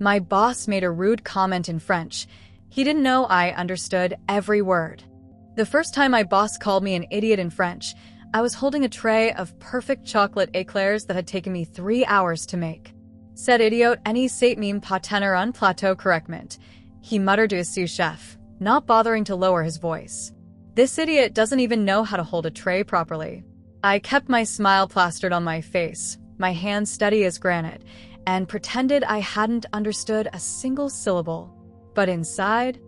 My boss made a rude comment in French. He didn't know I understood every word. The first time my boss called me an idiot in French, I was holding a tray of perfect chocolate éclairs that had taken me 3 hours to make. Said idiot, any sait même pas tenir un plateau correctement, he muttered to his sous chef, not bothering to lower his voice. This idiot doesn't even know how to hold a tray properly. I kept my smile plastered on my face, my hands steady as granite, and pretended I hadn't understood a single syllable. But inside,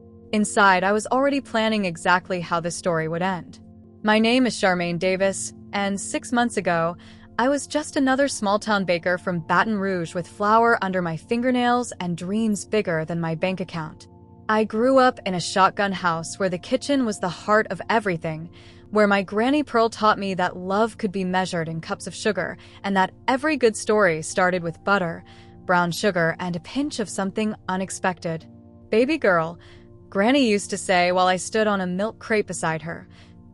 I was already planning exactly how this story would end. My name is Charmaine Davis, and 6 months ago, I was just another small-town baker from Baton Rouge with flour under my fingernails and dreams bigger than my bank account. I grew up in a shotgun house where the kitchen was the heart of everything, where my Granny Pearl taught me that love could be measured in cups of sugar and that every good story started with butter, brown sugar, and a pinch of something unexpected. Baby girl, Granny used to say while I stood on a milk crate beside her,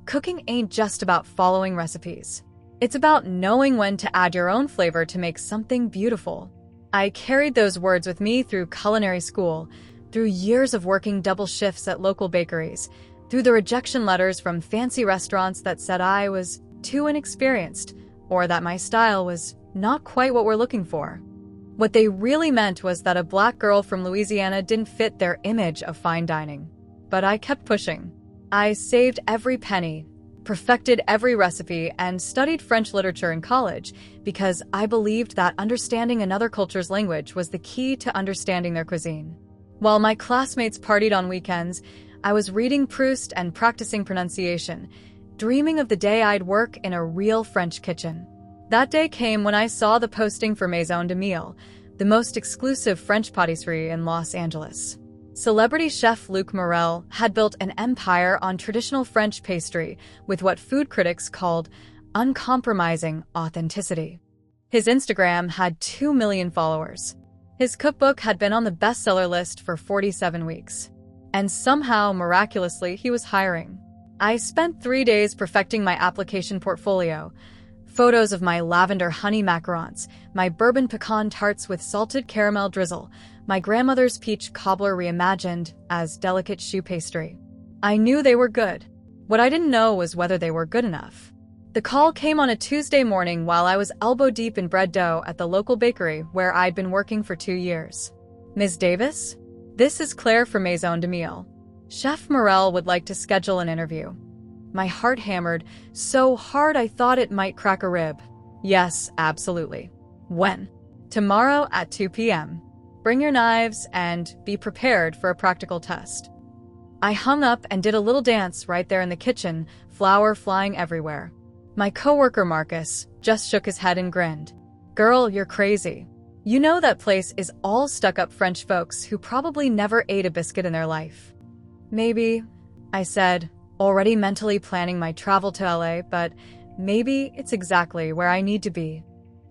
cooking ain't just about following recipes. It's about knowing when to add your own flavor to make something beautiful. I carried those words with me through culinary school, through years of working double shifts at local bakeries, through the rejection letters from fancy restaurants that said I was too inexperienced, or that my style was not quite what we're looking for. What they really meant was that a black girl from Louisiana didn't fit their image of fine dining. But I kept pushing. I saved every penny, perfected every recipe, and studied French literature in college because I believed that understanding another culture's language was the key to understanding their cuisine. While my classmates partied on weekends, I was reading Proust and practicing pronunciation, dreaming of the day I'd work in a real French kitchen. That day came when I saw the posting for Maison de Miel, the most exclusive French patisserie in Los Angeles. Celebrity chef Luc Morel had built an empire on traditional French pastry with what food critics called uncompromising authenticity. His Instagram had 2 million followers. His cookbook had been on the bestseller list for 47 weeks. And somehow, miraculously, he was hiring. I spent 3 days perfecting my application portfolio. Photos of my lavender honey macarons, my bourbon pecan tarts with salted caramel drizzle, my grandmother's peach cobbler reimagined as delicate choux pastry. I knew they were good. What I didn't know was whether they were good enough. The call came on a Tuesday morning while I was elbow-deep in bread dough at the local bakery where I'd been working for 2 years. Ms. Davis? This is Claire from Maison de Miel. Chef Morel would like to schedule an interview. My heart hammered so hard I thought it might crack a rib. Yes, absolutely. When? Tomorrow at 2 p.m. Bring your knives and be prepared for a practical test. I hung up and did a little dance right there in the kitchen, flour flying everywhere. My coworker Marcus just shook his head and grinned. Girl, you're crazy. You know that place is all stuck-up French folks who probably never ate a biscuit in their life. Maybe, I said, already mentally planning my travel to LA, but maybe it's exactly where I need to be.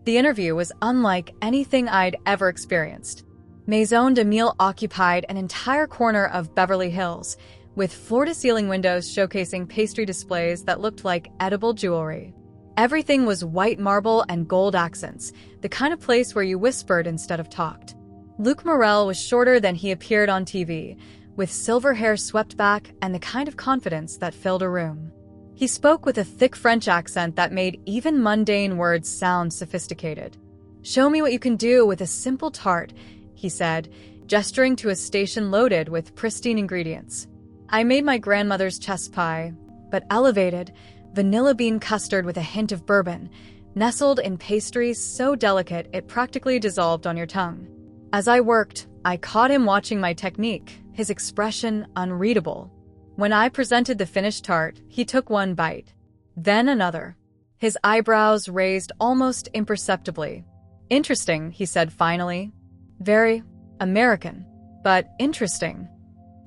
The interview was unlike anything I'd ever experienced. Maison de Miel occupied an entire corner of Beverly Hills, with floor-to-ceiling windows showcasing pastry displays that looked like edible jewelry. Everything was white marble and gold accents, the kind of place where you whispered instead of talked. Luc Morel was shorter than he appeared on TV, with silver hair swept back and the kind of confidence that filled a room. He spoke with a thick French accent that made even mundane words sound sophisticated. Show me what you can do with a simple tart, he said, gesturing to a station loaded with pristine ingredients. I made my grandmother's chess pie, but elevated, vanilla bean custard with a hint of bourbon, nestled in pastry so delicate it practically dissolved on your tongue. As I worked, I caught him watching my technique, his expression unreadable. When I presented the finished tart, he took one bite, then another. His eyebrows raised almost imperceptibly. Interesting, he said finally. Very American, but interesting.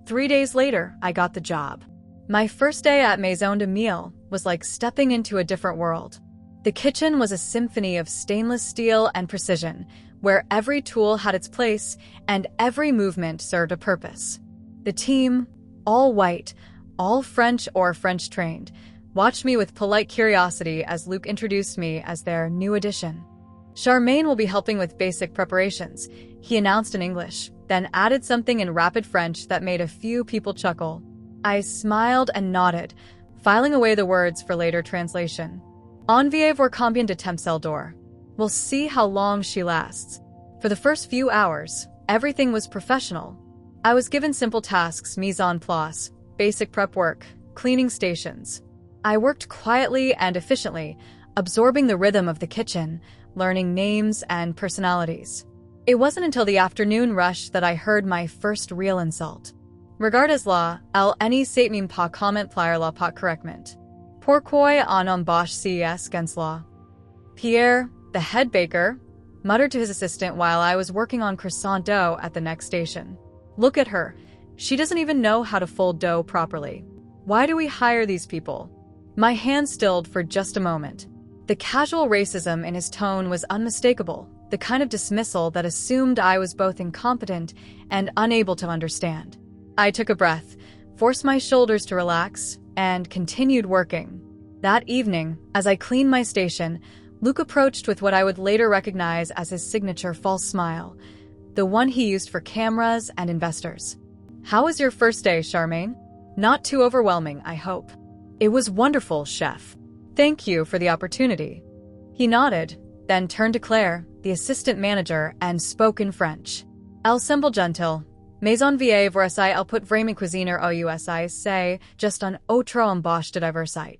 3 days later, I got the job. My first day at Maison de Miel was like stepping into a different world. The kitchen was a symphony of stainless steel and precision, where every tool had its place and every movement served a purpose. The team, all white, all French or French-trained, watched me with polite curiosity as Luc introduced me as their new addition. Charmaine will be helping with basic preparations, he announced in English, then added something in rapid French that made a few people chuckle. I smiled and nodded, filing away the words for later translation. Enviez voir combien de temps elle dure. We'll see how long she lasts. For the first few hours, everything was professional. I was given simple tasks, mise en place, basic prep work, cleaning stations. I worked quietly and efficiently, absorbing the rhythm of the kitchen, learning names and personalities. It wasn't until the afternoon rush that I heard my first real insult. Regardez-la, elle ne sait même pas comment faire la pâte correctement. Pourquoi en embauche ces gens-là? Pierre, the head baker, muttered to his assistant while I was working on croissant dough at the next station. Look at her. She doesn't even know how to fold dough properly. Why do we hire these people? My hand stilled for just a moment. The casual racism in his tone was unmistakable, the kind of dismissal that assumed I was both incompetent and unable to understand. I took a breath, forced my shoulders to relax, and continued working. That evening, as I cleaned my station, Luke approached with what I would later recognize as his signature false smile, the one he used for cameras and investors. How was your first day, Charmaine? Not too overwhelming, I hope. It was wonderful, chef. Thank you for the opportunity. He nodded, then turned to Claire, the assistant manager, and spoke in French. Elle semble gentille. Mais enviez voir si elle peut vraiment cuisiner au USA, c'est just un autre embauche de diversité.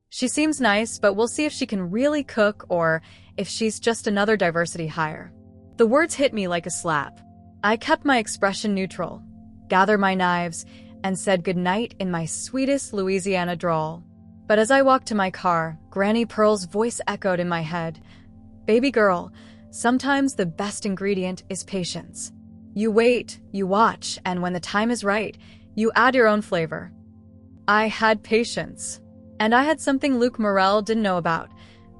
She seems nice, but we'll see if she can really cook or if she's just another diversity hire. The words hit me like a slap. I kept my expression neutral, gathered my knives, and said goodnight in my sweetest Louisiana drawl. But as I walked to my car, Granny Pearl's voice echoed in my head. Baby girl, sometimes the best ingredient is patience. You wait, you watch, and when the time is right, you add your own flavor. I had patience. And I had something Luc Morel didn't know about.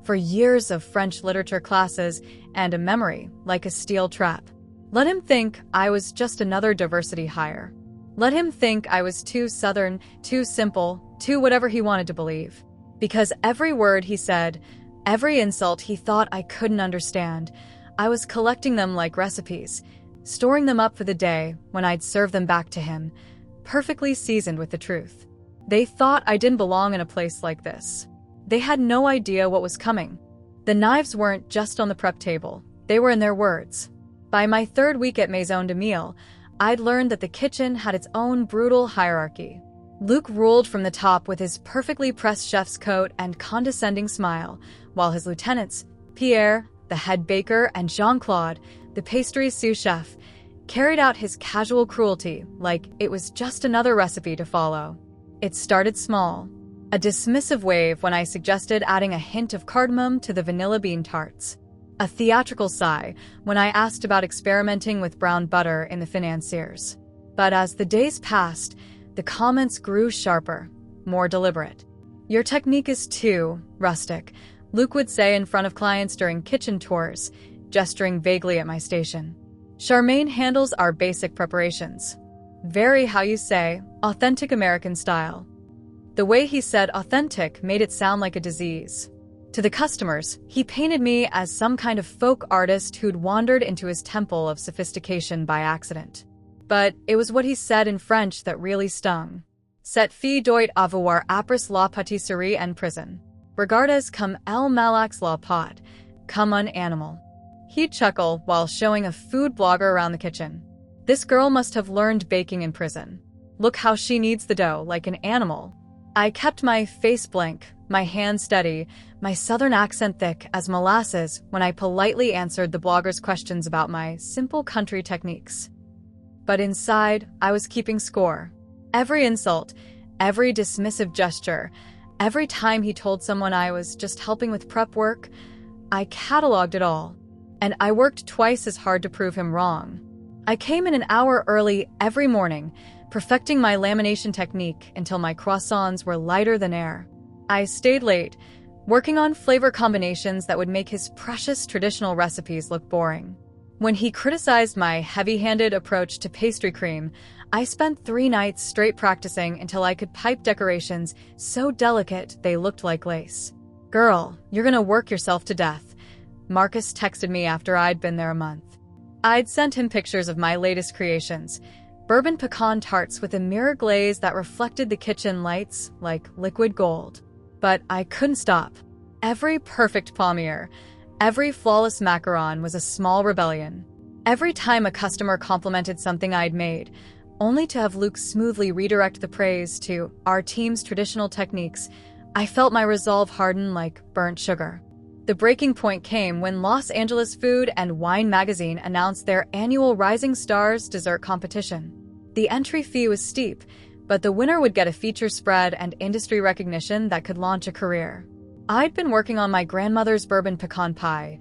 For years of French literature classes and a memory like a steel trap. Let him think I was just another diversity hire. Let him think I was too Southern, too simple, too whatever he wanted to believe. Because every word he said, every insult he thought I couldn't understand, I was collecting them like recipes, storing them up for the day when I'd serve them back to him, perfectly seasoned with the truth. They thought I didn't belong in a place like this. They had no idea what was coming. The knives weren't just on the prep table, they were in their words. By my third week at Maison de Miel, I'd learned that the kitchen had its own brutal hierarchy. Luc ruled from the top with his perfectly pressed chef's coat and condescending smile, while his lieutenants, Pierre, the head baker, and Jean-Claude, the pastry sous chef, carried out his casual cruelty like it was just another recipe to follow. It started small. A dismissive wave when I suggested adding a hint of cardamom to the vanilla bean tarts. A theatrical sigh when I asked about experimenting with brown butter in the financiers. But as the days passed, the comments grew sharper, more deliberate. Your technique is too rustic, Luc would say in front of clients during kitchen tours, gesturing vaguely at my station. Charmaine handles our basic preparations. Very, how you say, authentic American style. The way he said authentic made it sound like a disease. To the customers, he painted me as some kind of folk artist who'd wandered into his temple of sophistication by accident. But it was what he said in French that really stung. Cette fille doit avoir appris la pâtisserie en prison. Regardez comme elle malaxe la pâte, comme un animal. He'd chuckle while showing a food blogger around the kitchen. This girl must have learned baking in prison. Look how she kneads the dough like an animal. I kept my face blank, my hands steady, my southern accent thick as molasses when I politely answered the blogger's questions about my simple country techniques. But inside, I was keeping score. Every insult, every dismissive gesture, every time he told someone I was just helping with prep work, I cataloged it all. And I worked twice as hard to prove him wrong. I came in an hour early every morning, perfecting my lamination technique until my croissants were lighter than air. I stayed late, working on flavor combinations that would make his precious traditional recipes look boring. When he criticized my heavy-handed approach to pastry cream, I spent 3 nights straight practicing until I could pipe decorations so delicate they looked like lace. Girl, you're gonna work yourself to death. Marcus texted me after I'd been there a month. I'd sent him pictures of my latest creations, bourbon pecan tarts with a mirror glaze that reflected the kitchen lights like liquid gold. But I couldn't stop. Every perfect palmier, every flawless macaron was a small rebellion. Every time a customer complimented something I'd made, only to have Luke smoothly redirect the praise to our team's traditional techniques, I felt my resolve harden like burnt sugar. The breaking point came when Los Angeles Food and Wine magazine announced their annual Rising Stars dessert competition. The entry fee was steep, but the winner would get a feature spread and industry recognition that could launch a career. I'd been working on my grandmother's bourbon pecan pie,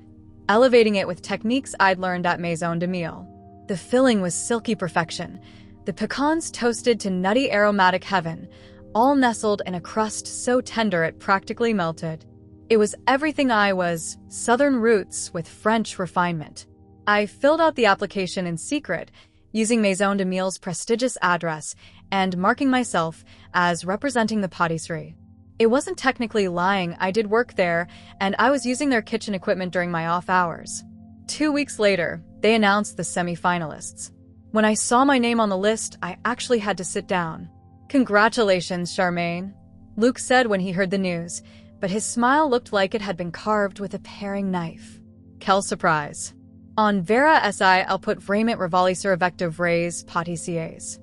elevating it with techniques I'd learned at Maison de Miel. The filling was silky perfection, the pecans toasted to nutty aromatic heaven, all nestled in a crust so tender it practically melted. It was everything I was, Southern roots with French refinement. I filled out the application in secret, using Maison de Miel's prestigious address and marking myself as representing the pâtisserie. It wasn't technically lying, I did work there, and I was using their kitchen equipment during my off hours. 2 weeks later, they announced the semi-finalists. When I saw my name on the list, I actually had to sit down. "Congratulations, Charmaine," Luke said when he heard the news, but his smile looked like it had been carved with a paring knife. Quelle surprise. En verra si elle peut vraiment ravaler sur avec de vrais pâtissiers.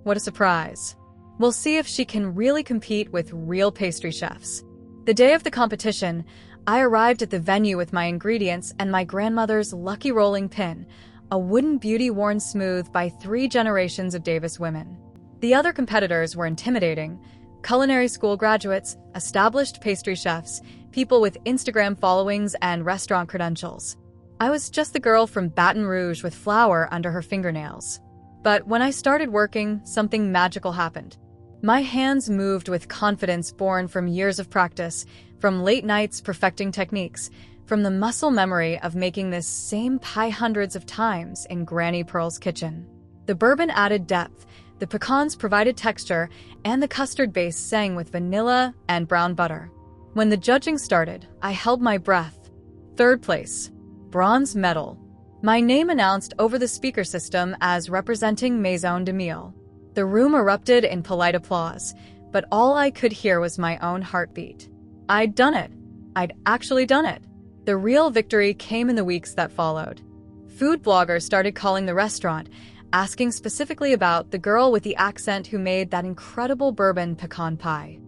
What a surprise. We'll see if she can really compete with real pastry chefs. The day of the competition, I arrived at the venue with my ingredients and my grandmother's lucky rolling pin, a wooden beauty worn smooth by 3 generations of Davis women. The other competitors were intimidating: culinary school graduates, established pastry chefs, people with Instagram followings and restaurant credentials. I was just the girl from Baton Rouge with flour under her fingernails. But when I started working, something magical happened. My hands moved with confidence born from years of practice, from late nights perfecting techniques, from the muscle memory of making this same pie hundreds of times in Granny Pearl's kitchen. The bourbon added depth, the pecans provided texture, and the custard base sang with vanilla and brown butter. When the judging started, I held my breath. 3rd place. Bronze medal. My name announced over the speaker system as representing Maison de Miel. The room erupted in polite applause, but all I could hear was my own heartbeat. I'd done it. I'd actually done it. The real victory came in the weeks that followed. Food bloggers started calling the restaurant, asking specifically about the girl with the accent who made that incredible bourbon pecan pie.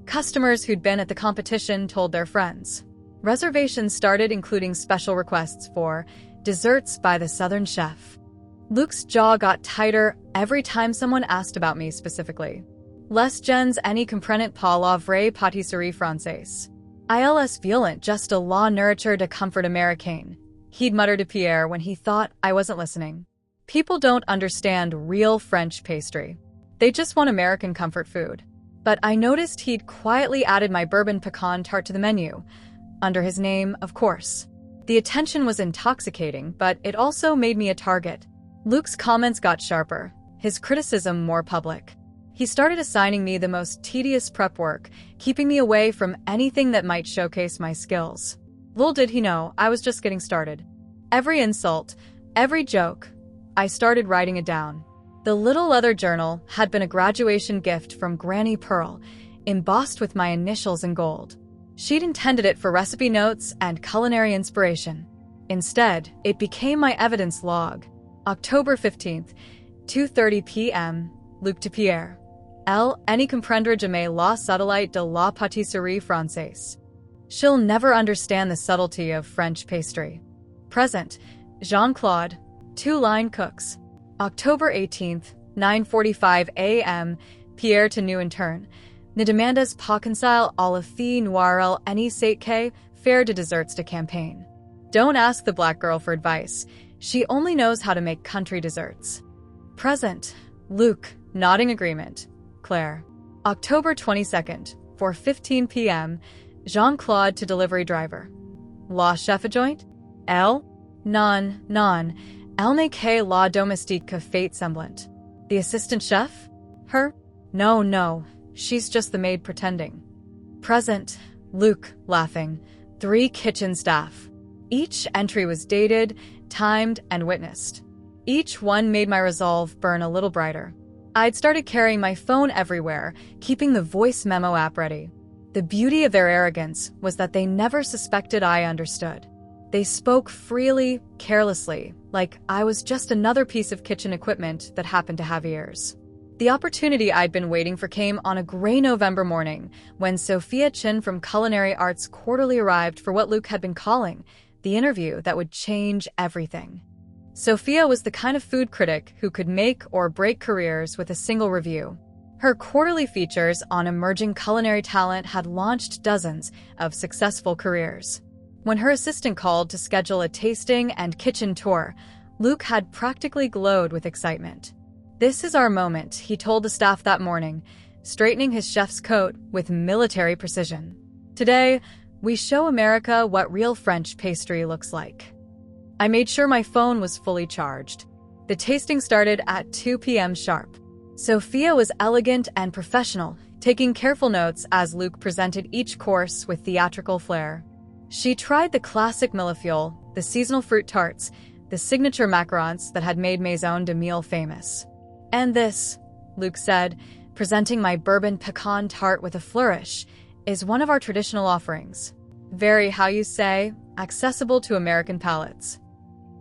Customers who'd been at the competition told their friends. Reservations started including special requests for desserts by the Southern chef. Luke's jaw got tighter every time someone asked about me specifically. Les gens n'y comprennent pas la vraie pâtisserie française. Ils violent juste la nourriture de comfort américaine, he'd muttered to Pierre when he thought I wasn't listening. People don't understand real French pastry. They just want American comfort food. But I noticed he'd quietly added my bourbon pecan tart to the menu, under his name, of course. The attention was intoxicating, but it also made me a target. Luke's comments got sharper, his criticism more public. He started assigning me the most tedious prep work, keeping me away from anything that might showcase my skills. Little did he know, I was just getting started. Every insult, every joke, I started writing it down. The little leather journal had been a graduation gift from Granny Pearl, embossed with my initials in gold. She'd intended it for recipe notes and culinary inspiration. Instead, it became my evidence log. October 15th, 2:30 p.m., Luc to Pierre. Elle n'y comprendra jamais la subtilité de la pâtisserie française. She'll never understand the subtlety of French pastry. Present, Jean-Claude, 2-line cooks. October 18th, 9:45 a.m., Pierre to new intern. Ne demandes pas conseil à la fille noire any sait que faire de desserts de campagne. Don't ask the black girl for advice. She only knows how to make country desserts. Present, Luc, nodding agreement. Claire. October 22nd, 4:15 p.m., Jean-Claude to delivery driver. La chef adjoint? Elle? Non. Elle n'est que la domestique que fait semblant. The assistant chef? Her? No. She's just the maid pretending. Present, Luc, laughing. 3 kitchen staff. Each entry was dated, timed, and witnessed. Each one made my resolve burn a little brighter. I'd started carrying my phone everywhere, keeping the voice memo app ready. The beauty of their arrogance was that they never suspected I understood. They spoke freely, carelessly, like I was just another piece of kitchen equipment that happened to have ears. The opportunity I'd been waiting for came on a gray November morning when Sophia Chin from Culinary Arts Quarterly arrived for what Luke had been calling the interview that would change everything. Sophia was the kind of food critic who could make or break careers with a single review. Her quarterly features on emerging culinary talent had launched dozens of successful careers. When her assistant called to schedule a tasting and kitchen tour, Luke had practically glowed with excitement. "This is our moment," he told the staff that morning, straightening his chef's coat with military precision. "Today, we show America what real French pastry looks like." I made sure my phone was fully charged. The tasting started at 2 p.m. sharp. Sophia was elegant and professional, taking careful notes as Luke presented each course with theatrical flair. She tried the classic millefeuille, the seasonal fruit tarts, the signature macarons that had made Maison de Miel famous. "And this," Luke said, presenting my bourbon pecan tart with a flourish, "is one of our traditional offerings. Very, how you say, accessible to American palates."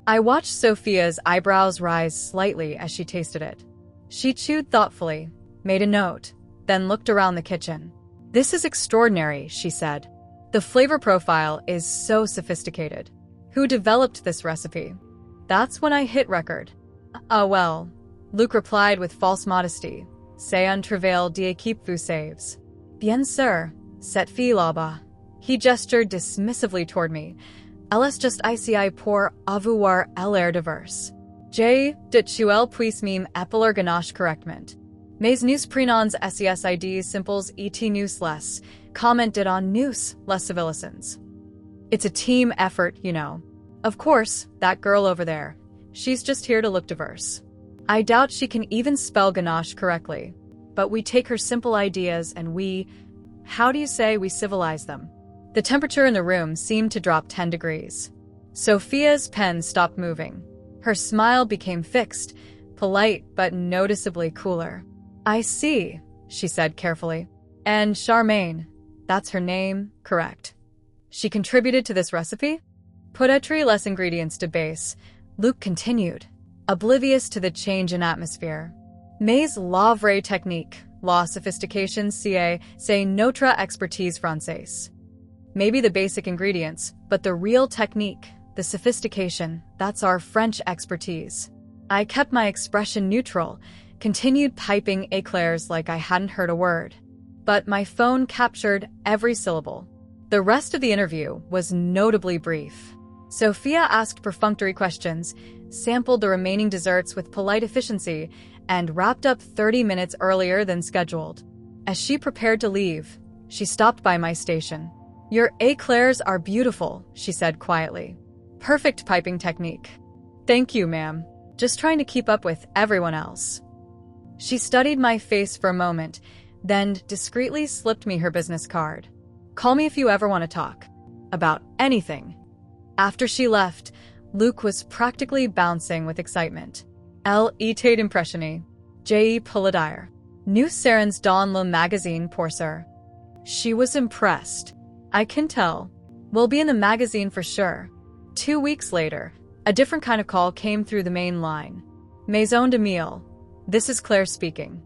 I watched Sophia's eyebrows rise slightly as she tasted it. She chewed thoughtfully, made a note, then looked around the kitchen. "This is extraordinary," she said. "The flavor profile is so sophisticated. Who developed this recipe?" That's when I hit record. Well," Luke replied with false modesty. "C'est un travail d'équipe vous saves." "Bien sûr, cette fille là-bas." He gestured dismissively toward me. "Elle est juste ici pour avoir l'air diverse. J. de tuel puis meme épeler ganache correctement. Mais nous prenons SESID simples et nous les commented on nous les civilisations." It's a team effort, you know. Of course, that girl over there. She's just here to look diverse. I doubt she can even spell ganache correctly. But we take her simple ideas and we civilize them. The temperature in the room seemed to drop 10 degrees. Sophia's pen stopped moving. Her smile became fixed, polite but noticeably cooler. "I see," she said carefully. "And Charmaine, that's her name, correct? She contributed to this recipe?" "Peut-être les ingredients de base," Luke continued, oblivious to the change in atmosphere. "Mais la vraie technique, la sophistication, c'est notre expertise française." Maybe the basic ingredients, but the real technique, the sophistication, that's our French expertise. I kept my expression neutral, continued piping éclairs like I hadn't heard a word. But my phone captured every syllable. The rest of the interview was notably brief. Sophia asked perfunctory questions, sampled the remaining desserts with polite efficiency, and wrapped up 30 minutes earlier than scheduled. As she prepared to leave, she stopped by my station. "Your éclairs are beautiful," she said quietly. "Perfect piping technique." "Thank you, ma'am. Just trying to keep up with everyone else." She studied my face for a moment, then discreetly slipped me her business card. "Call me if you ever want to talk. About anything." After she left, Luke was practically bouncing with excitement. Elle était impressionnée. J. Polidire. Nous serons dans le magazine pour ça. She was impressed. I can tell. We'll be in the magazine for sure. 2 weeks later, a different kind of call came through the main line. Maison de Miel. This is Claire speaking.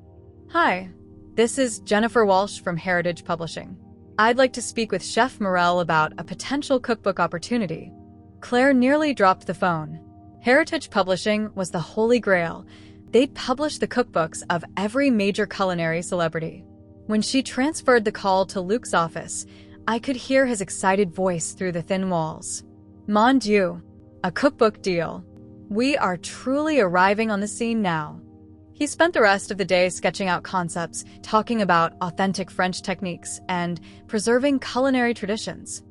"Hi, this is Jennifer Walsh from Heritage Publishing. I'd like to speak with Chef Morel about a potential cookbook opportunity." Claire nearly dropped the phone. Heritage Publishing was the holy grail. They'd publish the cookbooks of every major culinary celebrity. When she transferred the call to Luke's office, I could hear his excited voice through the thin walls. "Mon Dieu, a cookbook deal. We are truly arriving on the scene now." He spent the rest of the day sketching out concepts, talking about authentic French techniques, and preserving culinary traditions.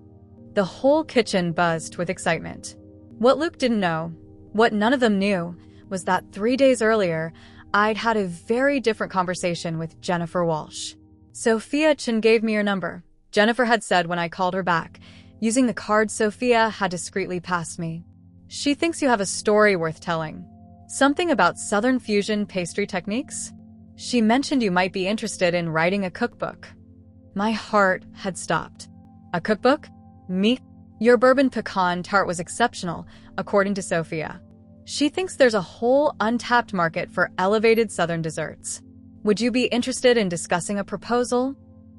The whole kitchen buzzed with excitement. What Luke didn't know, what none of them knew, was that 3 days earlier, I'd had a very different conversation with Jennifer Walsh. "Sophia Chin gave me your number," Jennifer had said when I called her back. using the card Sophia had discreetly passed me. She thinks you have a story worth telling. Something about Southern fusion pastry techniques? She mentioned you might be interested in writing a cookbook. My heart had stopped. A cookbook? Me? Your bourbon pecan tart was exceptional, according to Sophia. She thinks there's a whole untapped market for elevated Southern desserts. Would you be interested in discussing a proposal?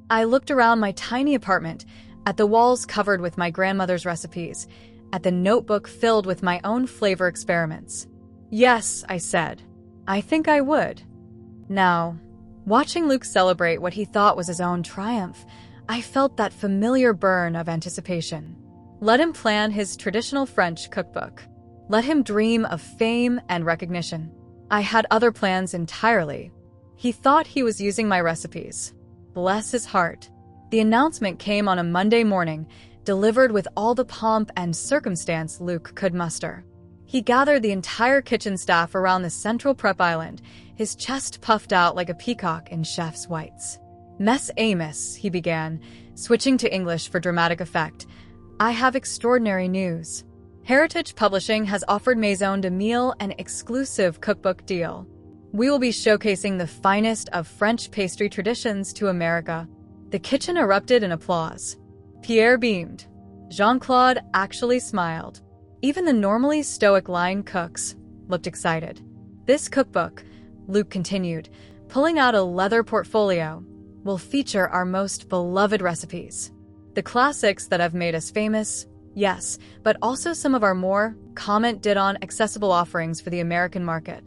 I looked around my tiny apartment, at the walls covered with my grandmother's recipes, at the notebook filled with my own flavor experiments. Yes, I said. I think I would. Now, watching Luke celebrate what he thought was his own triumph, I felt that familiar burn of anticipation. Let him plan his traditional French cookbook. Let him dream of fame and recognition. I had other plans entirely. He thought he was using my recipes. Bless his heart. The announcement came on a Monday morning, delivered with all the pomp and circumstance Luke could muster. He gathered the entire kitchen staff around the central prep island, his chest puffed out like a peacock in chef's whites. Mess Amos, he began, switching to English for dramatic effect. I have extraordinary news. Heritage Publishing has offered Maison de Miel an exclusive cookbook deal. We will be showcasing the finest of French pastry traditions to America. The kitchen erupted in applause. Pierre beamed. Jean-Claude actually smiled. Even the normally stoic line cooks looked excited. This cookbook, Luke continued, pulling out a leather portfolio, will feature our most beloved recipes. The classics that have made us famous, yes, but also some of our more comment-did-on accessible offerings for the American market.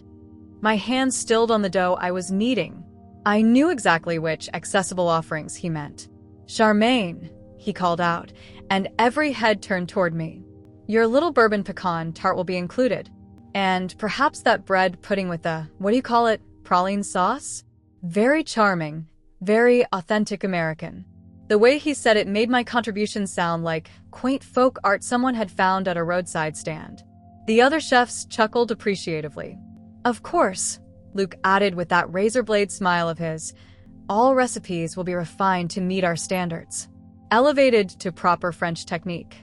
My hands stilled on the dough I was kneading. I knew exactly which accessible offerings he meant. Charmaine, he called out, and every head turned toward me. Your little bourbon pecan tart will be included. And perhaps that bread pudding with the, what do you call it, praline sauce? Very charming, very authentic American. The way he said it made my contribution sound like quaint folk art someone had found at a roadside stand. The other chefs chuckled appreciatively. Of course, Luke added with that razor blade smile of his, all recipes will be refined to meet our standards, elevated to proper French technique.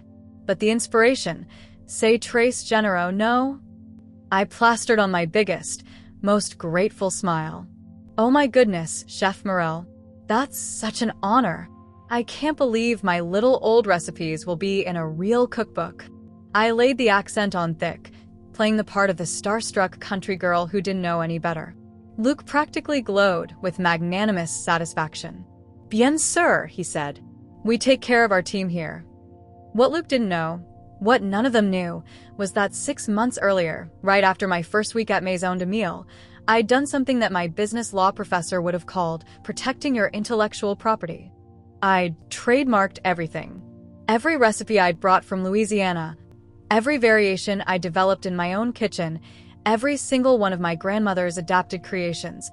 But the inspiration, c'est très généreux, no? I plastered on my biggest, most grateful smile. Oh my goodness, Chef Morel, that's such an honor. I can't believe my little old recipes will be in a real cookbook. I laid the accent on thick, playing the part of the starstruck country girl who didn't know any better. Luke practically glowed with magnanimous satisfaction. Bien sûr, he said. We take care of our team here. What Luke didn't know, what none of them knew, was that 6 months earlier, right after my first week at Maison de Miel, I'd done something that my business law professor would have called protecting your intellectual property. I'd trademarked everything. Every recipe I'd brought from Louisiana, every variation I developed in my own kitchen, every single one of my grandmother's adapted creations,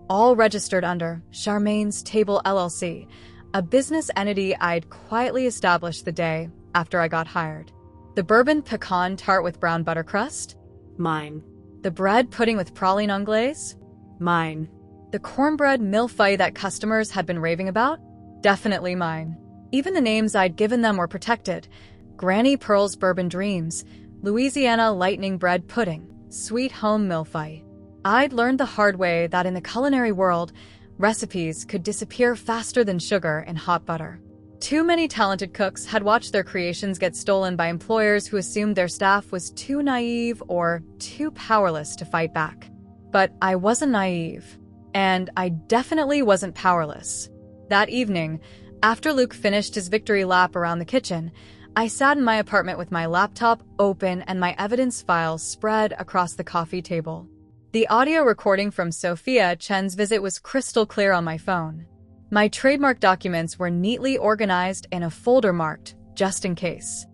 all registered under Charmaine's Table LLC, a business entity I'd quietly established the day after I got hired. The bourbon pecan tart with brown butter crust? Mine. The bread pudding with praline anglaise? Mine. The cornbread millefeuille that customers had been raving about? Definitely mine. Even the names I'd given them were protected. Granny Pearl's Bourbon Dreams, Louisiana Lightning Bread Pudding, Sweet Home Millefeuille. I'd learned the hard way that in the culinary world, recipes could disappear faster than sugar in hot butter. Too many talented cooks had watched their creations get stolen by employers who assumed their staff was too naive or too powerless to fight back. But I wasn't naive, and I definitely wasn't powerless. That evening, after Luke finished his victory lap around the kitchen, I sat in my apartment with my laptop open and my evidence files spread across the coffee table. The audio recording from Sophia Chen's visit was crystal clear on my phone. My trademark documents were neatly organized in a folder marked, just in case.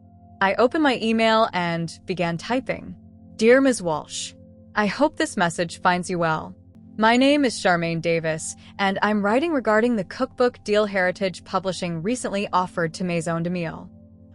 I opened my email and began typing. Dear Ms. Walsh, I hope this message finds you well. My name is Charmaine Davis, and I'm writing regarding the cookbook deal Heritage Publishing recently offered to Maison de Miel.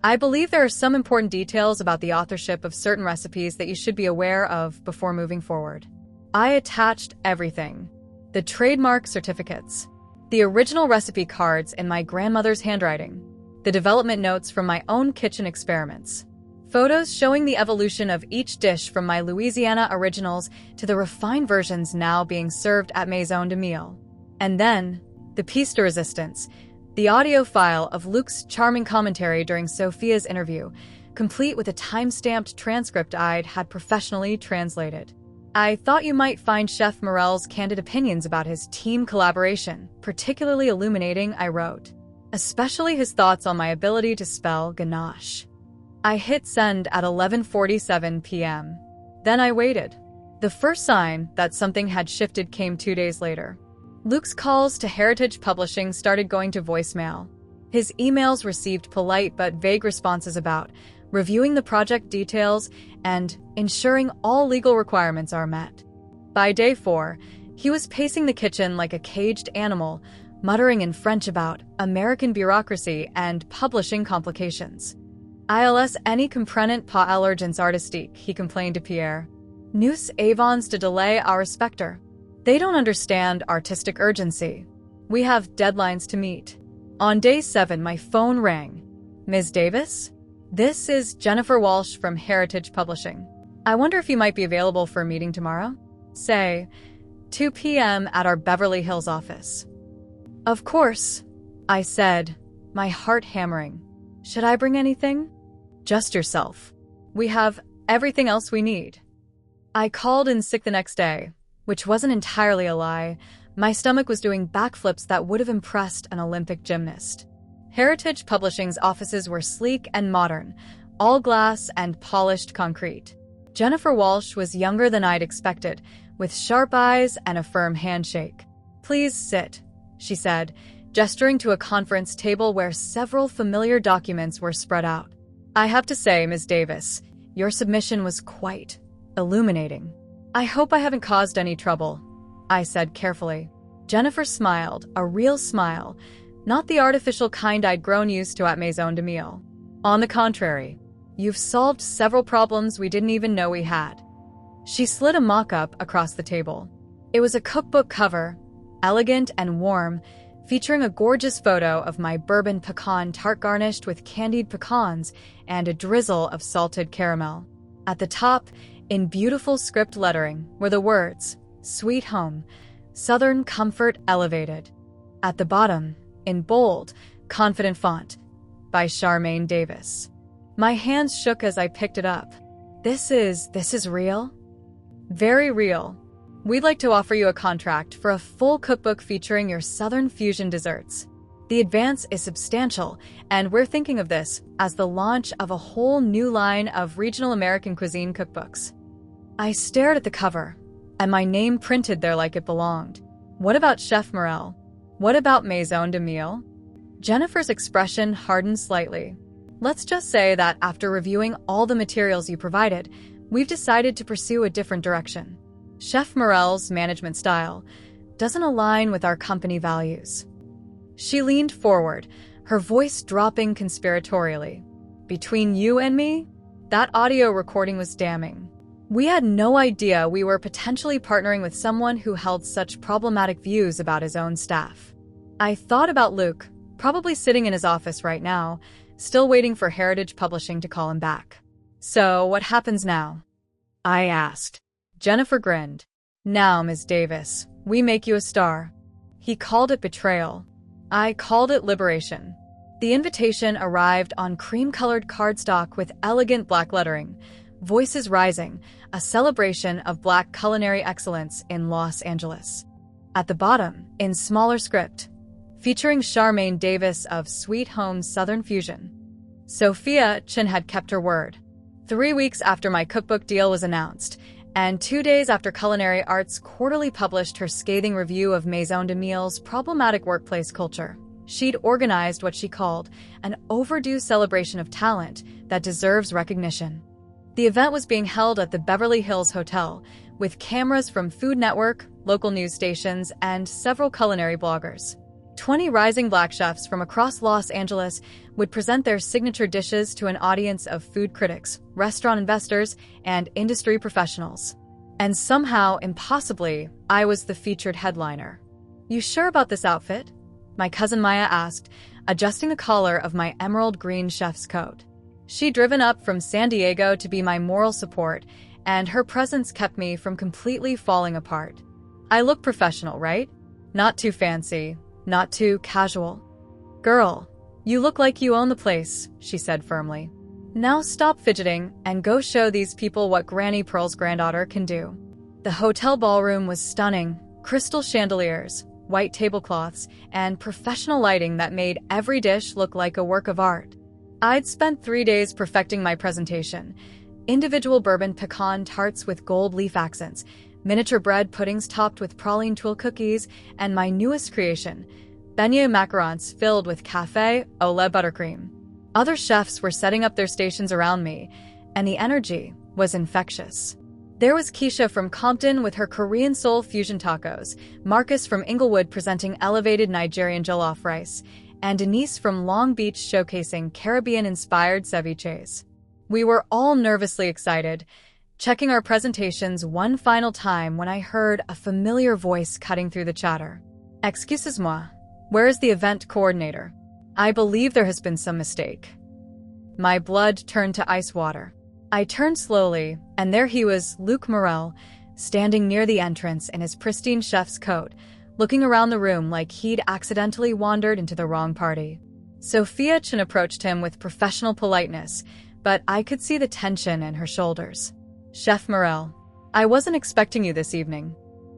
I believe there are some important details about the authorship of certain recipes that you should be aware of before moving forward. I attached everything. The trademark certificates, the original recipe cards in my grandmother's handwriting, the development notes from my own kitchen experiments, photos showing the evolution of each dish from my Louisiana originals to the refined versions now being served at Maison de Miel. And then, the piece de resistance, the audio file of Luc's charming commentary during Sophia's interview, complete with a time-stamped transcript I'd had professionally translated. I thought you might find Chef Morel's candid opinions about his team collaboration particularly illuminating, I wrote. Especially his thoughts on my ability to spell ganache. I hit send at 11:47 p.m. Then I waited. The first sign that something had shifted came 2 days later. Luc's calls to Heritage Publishing started going to voicemail. His emails received polite but vague responses about reviewing the project details and ensuring all legal requirements are met. By day 4, he was pacing the kitchen like a caged animal, muttering in French about American bureaucracy and publishing complications. "Ils any comprenant pas l'urgence artistique," he complained to Pierre. "Nous avons de delay our spectre." They don't understand artistic urgency. We have deadlines to meet. On day 7, my phone rang. "Ms. Davis? This is Jennifer Walsh from Heritage Publishing. I wonder if you might be available for a meeting tomorrow? Say, 2 p.m. at our Beverly Hills office." "Of course," I said, my heart hammering. "Should I bring anything?" "Just yourself. We have everything else we need." I called in sick the next day, which wasn't entirely a lie. My stomach was doing backflips that would have impressed an Olympic gymnast. Heritage Publishing's offices were sleek and modern, all glass and polished concrete. Jennifer Walsh was younger than I'd expected, with sharp eyes and a firm handshake. "Please sit," she said, gesturing to a conference table where several familiar documents were spread out. "I have to say, Ms. Davis, your submission was quite illuminating. I hope I haven't caused any trouble," I said carefully. Jennifer smiled, a real smile, not the artificial kind I'd grown used to at Maison de Miel. "On the contrary, you've solved several problems we didn't even know we had." She slid a mock-up across the table. It was a cookbook cover, elegant and warm, featuring a gorgeous photo of my bourbon pecan tart garnished with candied pecans and a drizzle of salted caramel. At the top, in beautiful script lettering, were the words, "Sweet Home, Southern Comfort Elevated." At the bottom, in bold, confident font, by Charmaine Davis. My hands shook as I picked it up. This is real? Very real. We'd like to offer you a contract for a full cookbook featuring your Southern fusion desserts. The advance is substantial, and we're thinking of this as the launch of a whole new line of regional American cuisine cookbooks. I stared at the cover, and my name printed there like it belonged. What about Chef Morel? What about Maison de Miel? Jennifer's expression hardened slightly. "Let's just say that after reviewing all the materials you provided, we've decided to pursue a different direction. Chef Morel's management style doesn't align with our company values." She leaned forward, her voice dropping conspiratorially. "Between you and me, that audio recording was damning. We had no idea we were potentially partnering with someone who held such problematic views about his own staff." I thought about Luc, probably sitting in his office right now, still waiting for Heritage Publishing to call him back. "So, what happens now?" I asked. Jennifer grinned. "Now, Ms. Davis, we make you a star." He called it betrayal. I called it liberation. The invitation arrived on cream-colored cardstock with elegant black lettering, voices rising, a celebration of Black culinary excellence in Los Angeles. At the bottom, in smaller script, featuring Charmaine Davis of Sweet Home Southern Fusion. Sophia Chen had kept her word. 3 weeks after my cookbook deal was announced, and 2 days after Culinary Arts Quarterly published her scathing review of Maison de Miel's problematic workplace culture, she'd organized what she called an overdue celebration of talent that deserves recognition. The event was being held at the Beverly Hills Hotel, with cameras from Food Network, local news stations, and several culinary bloggers. 20 rising Black chefs from across Los Angeles would present their signature dishes to an audience of food critics, restaurant investors, and industry professionals. And somehow, impossibly, I was the featured headliner. "You sure about this outfit?" my cousin Maya asked, adjusting the collar of my emerald green chef's coat. She'd driven up from San Diego to be my moral support, and her presence kept me from completely falling apart. I look professional, right? Not too fancy, not too casual. "Girl, you look like you own the place," she said firmly. "Now stop fidgeting and go show these people what Granny Pearl's granddaughter can do." The hotel ballroom was stunning. Crystal chandeliers, white tablecloths, and professional lighting that made every dish look like a work of art. I'd spent 3 days perfecting my presentation. Individual bourbon pecan tarts with gold leaf accents, miniature bread puddings topped with praline tuile cookies, and my newest creation, beignet macarons filled with café au lait buttercream. Other chefs were setting up their stations around me, and the energy was infectious. There was Keisha from Compton with her Korean soul fusion tacos, Marcus from Inglewood presenting elevated Nigerian jollof rice, and Denise from Long Beach showcasing Caribbean-inspired ceviches. We were all nervously excited, checking our presentations one final time when I heard a familiar voice cutting through the chatter. "Excusez-moi, where is the event coordinator? I believe there has been some mistake." My blood turned to ice water. I turned slowly, and there he was, Luc Morel, standing near the entrance in his pristine chef's coat, looking around the room like he'd accidentally wandered into the wrong party. Sophia Chen approached him with professional politeness, but I could see the tension in her shoulders. "Chef Morel, I wasn't expecting you this evening."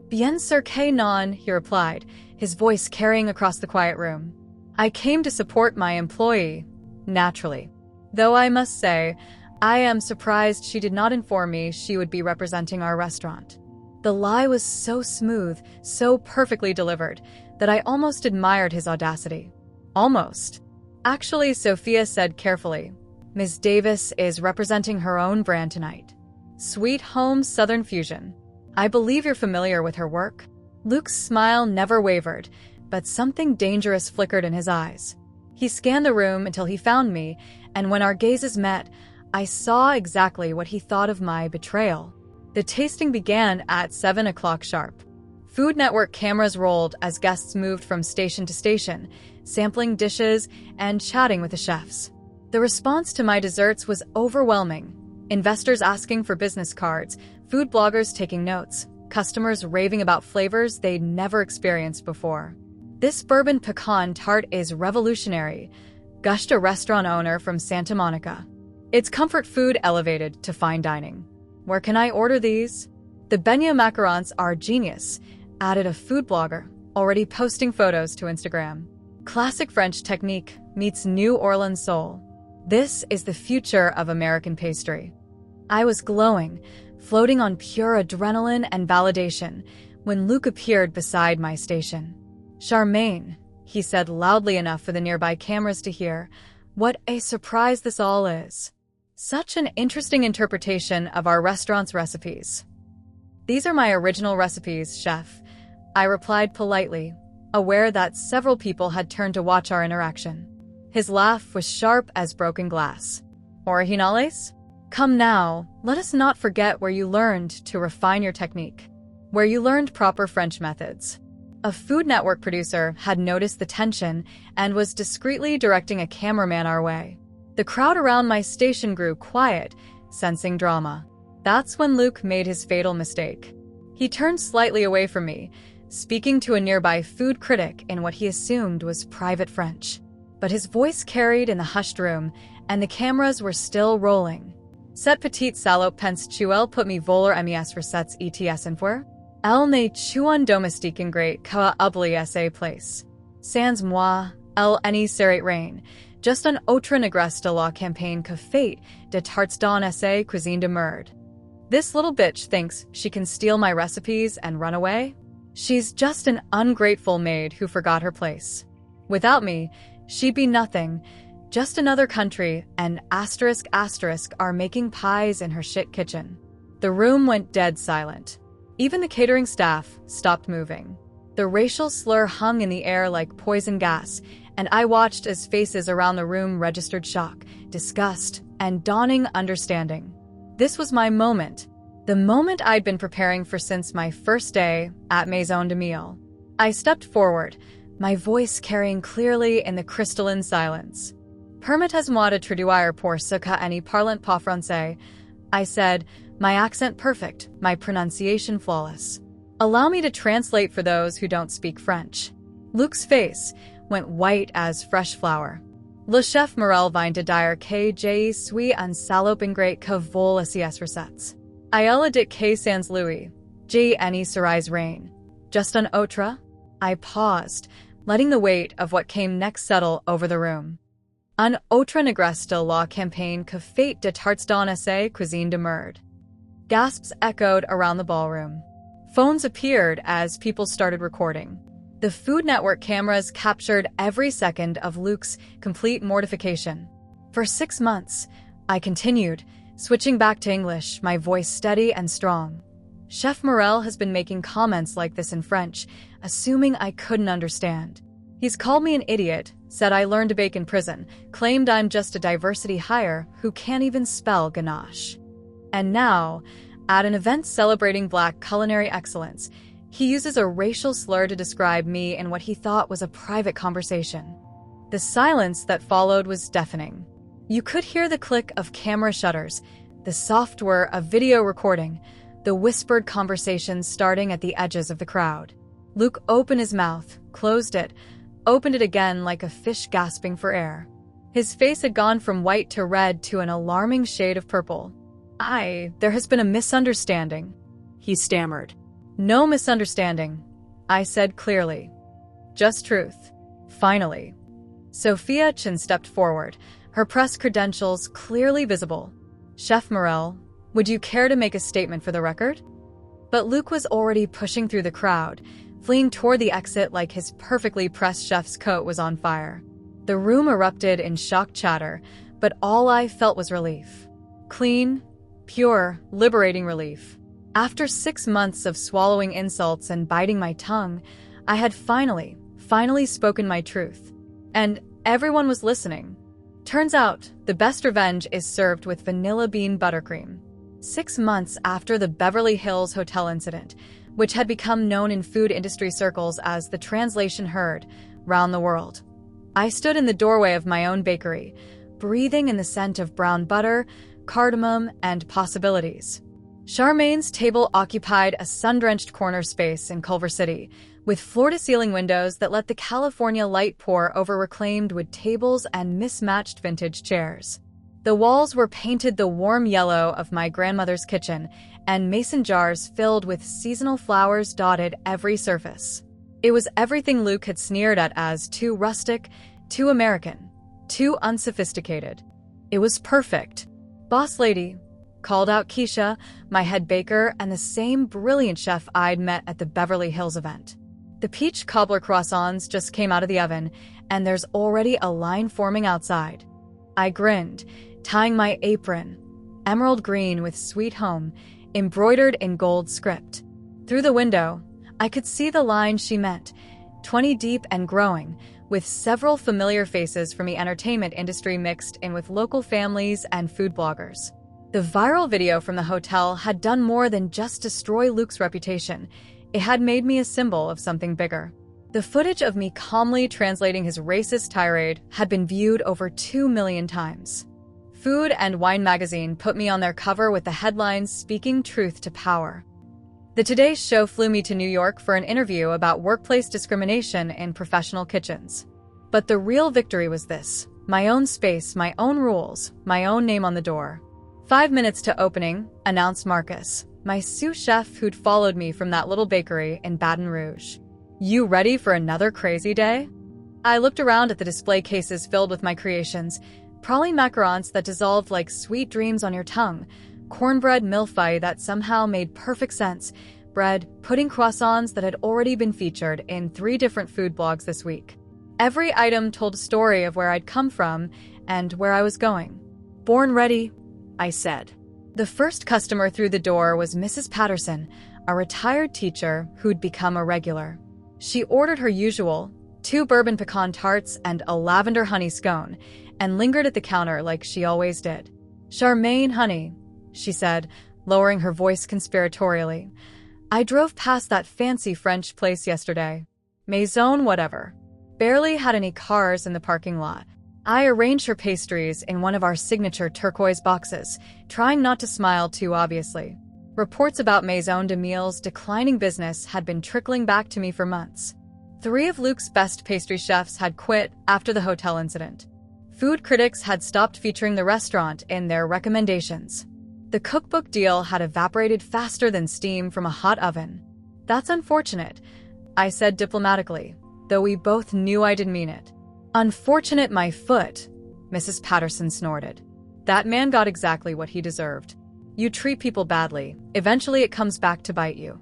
"Bien sûr que non," he replied, his voice carrying across the quiet room. "I came to support my employee, naturally. Though I must say, I am surprised she did not inform me she would be representing our restaurant." The lie was so smooth, so perfectly delivered, that I almost admired his audacity. Almost. "Actually," Sophia said carefully, "Ms. Davis is representing her own brand tonight. Sweet Home Southern Fusion. I believe you're familiar with her work." Luc's smile never wavered, but something dangerous flickered in his eyes. He scanned the room until he found me, and when our gazes met, I saw exactly what he thought of my betrayal. The tasting began at 7 o'clock sharp. Food Network cameras rolled as guests moved from station to station, sampling dishes and chatting with the chefs. The response to my desserts was overwhelming. Investors asking for business cards, food bloggers taking notes, customers raving about flavors they'd never experienced before. "This bourbon pecan tart is revolutionary," gushed a restaurant owner from Santa Monica. "It's comfort food elevated to fine dining. Where can I order these?" "The beignet macarons are genius," added a food blogger, already posting photos to Instagram. "Classic French technique meets New Orleans soul. This is the future of American pastry." I was glowing, floating on pure adrenaline and validation, when Luc appeared beside my station. "Charmaine," he said loudly enough for the nearby cameras to hear, "what a surprise this all is. Such an interesting interpretation of our restaurant's recipes." "These are my original recipes, chef," I replied politely, aware that several people had turned to watch our interaction. His laugh was sharp as broken glass. "Originales? Come now, let us not forget where you learned to refine your technique. Where you learned proper French methods." A Food Network producer had noticed the tension and was discreetly directing a cameraman our way. The crowd around my station grew quiet, sensing drama. That's when Luc made his fatal mistake. He turned slightly away from me, speaking to a nearby food critic in what he assumed was private French. But his voice carried in the hushed room, and the cameras were still rolling. "Cette petite salope pense tu elle peut me voler mes recettes ets enfoir? Elle n'est un domestique ingrat qu'à oublier sa place. Sans moi, elle n'y serait rien. Just un autre négresse de la campagne que fait de tartes dans sa cuisine de merde. This little bitch thinks she can steal my recipes and run away? She's just an ungrateful maid who forgot her place. Without me, she'd be nothing. Just another country, and asterisk are making pies in her shit kitchen." The room went dead silent. Even the catering staff stopped moving. The racial slur hung in the air like poison gas, and I watched as faces around the room registered shock, disgust, and dawning understanding. This was my moment, the moment I'd been preparing for since my first day at Maison de Miel. I stepped forward, my voice carrying clearly in the crystalline silence. Permettez-moi de traduire pour ce que n'est parlant pas français, I said, my accent perfect, my pronunciation flawless. Allow me to translate for those who don't speak French. Luc's face went white as fresh flour. Le chef Morel vient de dire que je suis un salope ingrat que vole assies recettes. Ayala dit que sans lui, je n'y serais rien. Just un autre? I paused, letting the weight of what came next settle over the room. Un autre negreste la campagne que fait de tartes dans sa cuisine de merde. Gasps echoed around the ballroom. Phones appeared as people started recording. The Food Network cameras captured every second of Luc's complete mortification. For 6 months, I continued, switching back to English, my voice steady and strong. Chef Morel has been making comments like this in French, assuming I couldn't understand. He's called me an idiot, said I learned to bake in prison, claimed I'm just a diversity hire who can't even spell ganache. And now, at an event celebrating Black culinary excellence, he uses a racial slur to describe me in what he thought was a private conversation. The silence that followed was deafening. You could hear the click of camera shutters, the soft whir of video recording, the whispered conversations starting at the edges of the crowd. Luc opened his mouth, closed it, opened it again like a fish gasping for air. His face had gone from white to red to an alarming shade of purple. There has been a misunderstanding, he stammered. No misunderstanding, I said clearly. Just truth. Finally. Sophia Chen stepped forward, her press credentials clearly visible. Chef Morel, would you care to make a statement for the record? But Luc was already pushing through the crowd, fleeing toward the exit like his perfectly pressed chef's coat was on fire. The room erupted in shocked chatter, but all I felt was relief. Clean, pure, liberating relief. After 6 months of swallowing insults and biting my tongue, I had finally spoken my truth. And everyone was listening. Turns out, the best revenge is served with vanilla bean buttercream. 6 months after the Beverly Hills Hotel incident, which had become known in food industry circles as the translation heard round the world, I stood in the doorway of my own bakery, breathing in the scent of brown butter, cardamom, and possibilities. Charmaine's table occupied a sun-drenched corner space in Culver City, with floor-to-ceiling windows that let the California light pour over reclaimed wood tables and mismatched vintage chairs. The walls were painted the warm yellow of my grandmother's kitchen, and mason jars filled with seasonal flowers dotted every surface. It was everything Luc had sneered at as too rustic, too American, too unsophisticated. It was perfect. Boss lady, called out Keisha, my head baker, and the same brilliant chef I'd met at the Beverly Hills event. The peach cobbler croissants just came out of the oven, and there's already a line forming outside. I grinned, tying my apron, emerald green with Sweet Home, embroidered in gold script. Through the window, I could see the line she meant, 20 deep and growing, with several familiar faces from the entertainment industry mixed in with local families and food bloggers. The viral video from the hotel had done more than just destroy Luc's reputation. It had made me a symbol of something bigger. The footage of me calmly translating his racist tirade had been viewed over 2 million times. Food and Wine magazine put me on their cover with the headlines speaking truth to power. The Today Show flew me to New York for an interview about workplace discrimination in professional kitchens. But the real victory was this: my own space, my own rules, my own name on the door. 5 minutes to opening, announced Marcus, my sous chef who'd followed me from that little bakery in Baton Rouge. You ready for another crazy day? I looked around at the display cases filled with my creations, praline macarons that dissolved like sweet dreams on your tongue, cornbread millefeuille that somehow made perfect sense, bread, pudding croissants that had already been featured in 3 different food blogs this week. Every item told a story of where I'd come from and where I was going. Born ready, I said. The first customer through the door was Mrs. Patterson, a retired teacher who'd become a regular. She ordered her usual, 2 bourbon pecan tarts and a lavender honey scone, and lingered at the counter like she always did. Charmaine, honey, she said, lowering her voice conspiratorially. I drove past that fancy French place yesterday. Maison whatever. barely had any cars in the parking lot. I arranged her pastries in one of our signature turquoise boxes, trying not to smile too obviously. Reports about Maison de Miele's declining business had been trickling back to me for months. 3 of Luke's best pastry chefs had quit after the hotel incident. Food critics had stopped featuring the restaurant in their recommendations. The cookbook deal had evaporated faster than steam from a hot oven. "That's unfortunate," I said diplomatically, though we both knew I didn't mean it. "Unfortunate my foot," Mrs. Patterson snorted. "That man got exactly what he deserved. You treat people badly, eventually it comes back to bite you."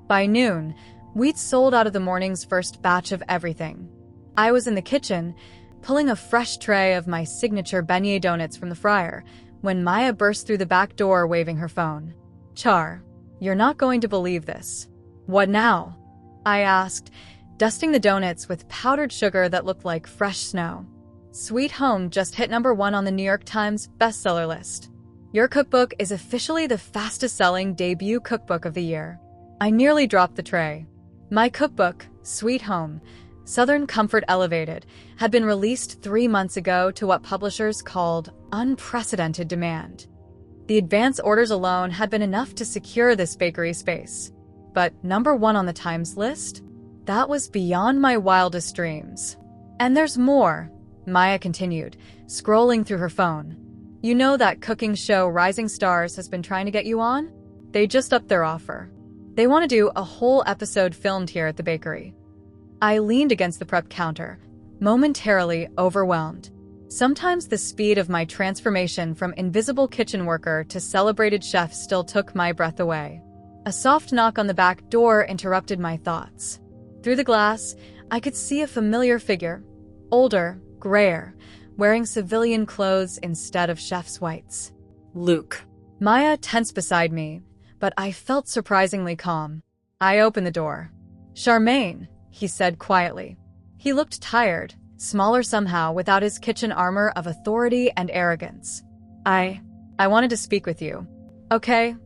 By noon, we'd sold out of the morning's first batch of everything. I was in the kitchen, pulling a fresh tray of my signature beignet donuts from the fryer, when Maya burst through the back door waving her phone. "Char, you're not going to believe this." "What now?" I asked, dusting the donuts with powdered sugar that looked like fresh snow. "Sweet Home just hit #1 on the New York Times bestseller list. Your cookbook is officially the fastest-selling debut cookbook of the year." I nearly dropped the tray. My cookbook, Sweet Home, Southern Comfort Elevated, had been released 3 months ago to what publishers called unprecedented demand. The advance orders alone had been enough to secure this bakery space. But #1 on the Times list? That was beyond my wildest dreams. "And there's more," Maya continued, scrolling through her phone. "You know that cooking show Rising Stars has been trying to get you on? They just upped their offer. They want to do a whole episode filmed here at the bakery." I leaned against the prep counter, momentarily overwhelmed. Sometimes the speed of my transformation from invisible kitchen worker to celebrated chef still took my breath away. A soft knock on the back door interrupted my thoughts. Through the glass, I could see a familiar figure, older, grayer, wearing civilian clothes instead of chef's whites. Luke. Maya tensed beside me, but I felt surprisingly calm. I opened the door. "Charmaine," he said quietly. He looked tired, smaller somehow without his kitchen armor of authority and arrogance. I wanted to speak with you." "Okay,"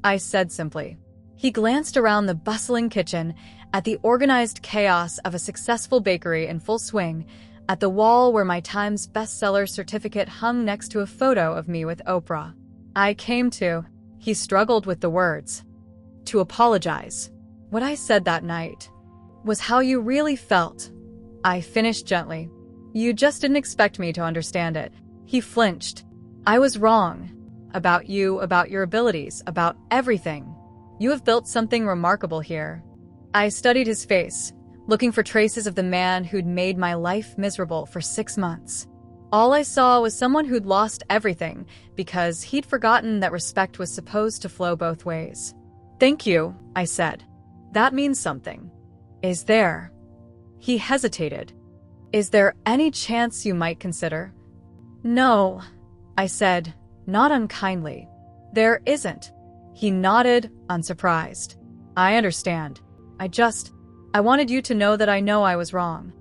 I said simply. He glanced around the bustling kitchen, at the organized chaos of a successful bakery in full swing, at the wall where my Times bestseller certificate hung next to a photo of me with Oprah. "I came to," he struggled with the words, "to apologize. What I said that night was how you really felt." I finished gently. "You just didn't expect me to understand it." He flinched. "I was wrong. About you, about your abilities, about everything. You have built something remarkable here." I studied his face, looking for traces of the man who'd made my life miserable for 6 months. All I saw was someone who'd lost everything because he'd forgotten that respect was supposed to flow both ways. "Thank you," I said. "That means something." "Is there?" He hesitated. "Is there any chance you might consider?" "No," I said, not unkindly. "There isn't." He nodded, unsurprised. "I understand. I wanted you to know that I know I was wrong."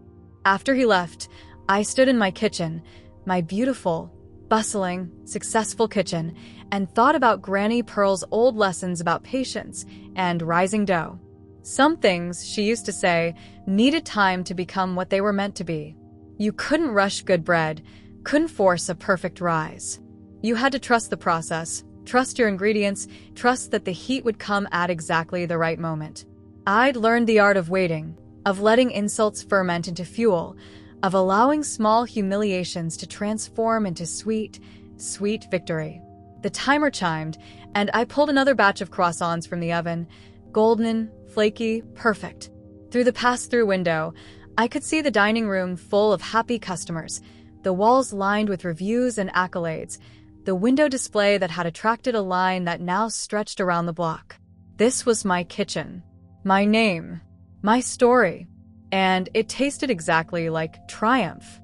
After he left, I stood in my kitchen, my beautiful, bustling, successful kitchen, and thought about Granny Pearl's old lessons about patience and rising dough. Some things, she used to say, needed time to become what they were meant to be. You couldn't rush good bread, couldn't force a perfect rise. You had to trust the process, trust your ingredients, trust that the heat would come at exactly the right moment. I'd learned the art of waiting, of letting insults ferment into fuel, of allowing small humiliations to transform into sweet, sweet victory. The timer chimed, and I pulled another batch of croissants from the oven, golden, flaky, perfect. Through the pass-through window, I could see the dining room full of happy customers, the walls lined with reviews and accolades, the window display that had attracted a line that now stretched around the block. This was my kitchen. My name, my story, and it tasted exactly like triumph.